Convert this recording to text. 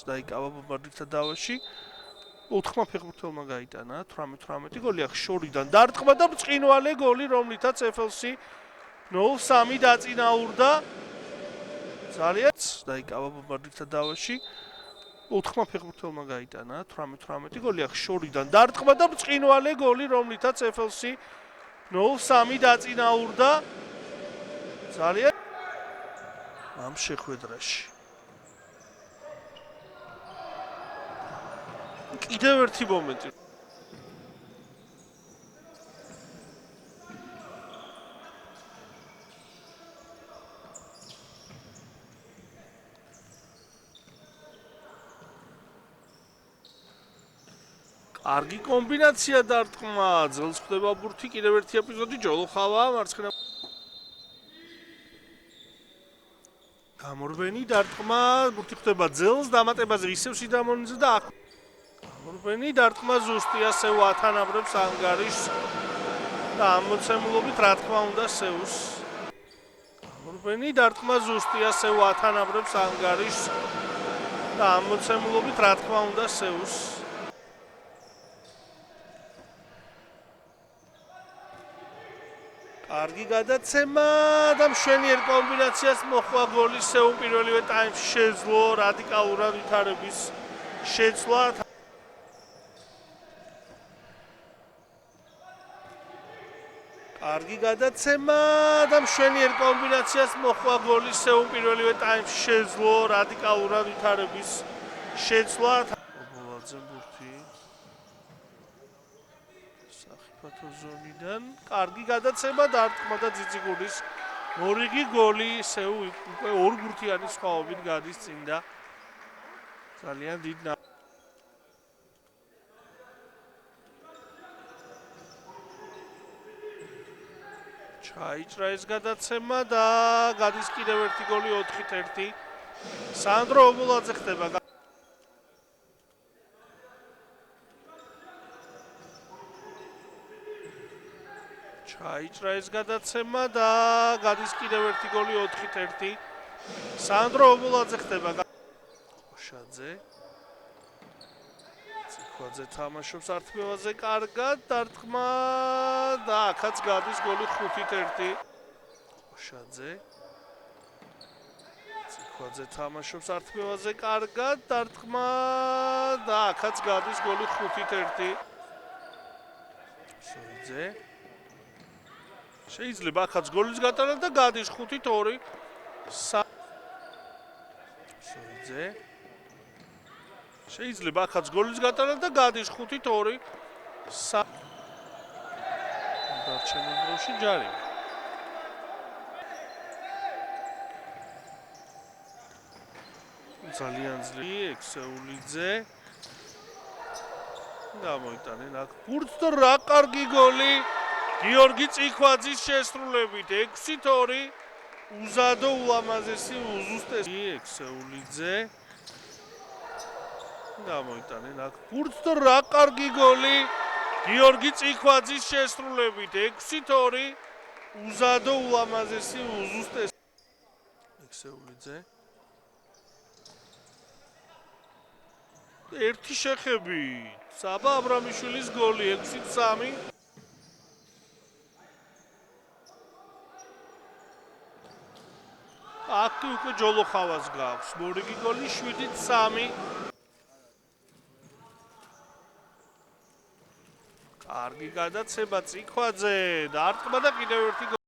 დაიკავა ბომბარდირთა დავაში. 4 ფეხბურთელმა გაიტანა 18 გოლი ახ შორიდან დარტყმა და ბრწყინვალე გოლი, რომლითაც FLC 0-3 დაწინაურდა. ძალიან დაიკავა ბომბარდირთა დავაში. 4 ფეხბურთელმა გაიტანა 18 გოლი ახ შორიდან დარტყმა და ბრწყინვალე გოლი, რომლითაც FLC 0-3 დაწინაურდა. ძალიან ამ შეხვედრაში კიდევ ერთი მომენტი. კარგი კომბინაცია დარტყმა, ძელს ხდება ბურთი, კიდევ ერთი ეპიზოდი ჯოლოხავა მარცხენა. გამორბენი დარტყმა, ბურთი ხდება ძელს, დამატებაზე ისევ სიდამონიძე და აქ გამორბენი დარტყმა ზუსტი ასევე ათანაბრებს ანგარიშს და ამოცემულობით რა თქმა უნდა სეუს. გამორბენი დარტყმა ზუსტი ასევე ათანაბრებს ანგარიშს და ამოცემულობით რა თქმა უნდა სეუს. კარგი გადაცემა და მშვენიერ კომბინაციას მოხვა გოლი სეუ პირველივე ტაიმში შეძლო რადიკალურად ვითარების შეცვლა. კარგი გადაცემა და მშვენიერ კომბინაციას მოხვა გოლი სეუ პირველივე ტაიმში შეძლო რადიკალურად ვითარების შეცვლა. ობოლაძე ბურთი საფათო ზონიდან კარგი გადაცემა დარტყმა და ძიძიგურის მორიგი გოლი სეუ უკვე ორ ბურთიანი სხვაობით გადის წინ და ძალიან დიდ ჩაიჭრა ეს გადაცემა და გადის კიდევ ერთი გოლი 4-1. სანდრო ობოლაძე ხდება ჩაიჭრა ეს გადაცემა და გადის კიდევ ერთი გოლი 4-1. სანდრო ობოლაძე ხდება ოშაძე ცხვაძე თამაშობს ართმევაზე კარგად დარტყმა და აქაც გადის გოლი 5-1. ოშაძე ცხვაძე თამაშობს ართმევაზე კარგად დარტყმა და აქაც გადის გოლი 5-1. სოიძე შეიძლება ახაც გოლის გატანა და გადის 5-2. სოიძე შეიძლება ახაც გოლის გატანა და გადის 5-2. დარჩენილ დროში ჯარი. ძალიან ძლიერი ექსეულიძე გამოიტანენ აქ ბურთს და რა კარგი გოლი გიორგი წიხვაძის შესრულებით 6-2. უზადო ულამაზესი უზუსტესი ექსეულიძე გამოიტანენ აქ ბურთს და რა კარგი გოლი გიორგი წიხვაძის შესრულებით 6-2. უზადო ულამაზესი უზუსტესი ექსეულიძე ერთი შეხებით საბა აბრამიშვილის გოლი 6-3. აქ უკვე ჯოლოხავას გაქვს მორიგი გოლი 7-3. კარგი გადაცემა წიხვაძე დარტყმა და კიდევ ერთი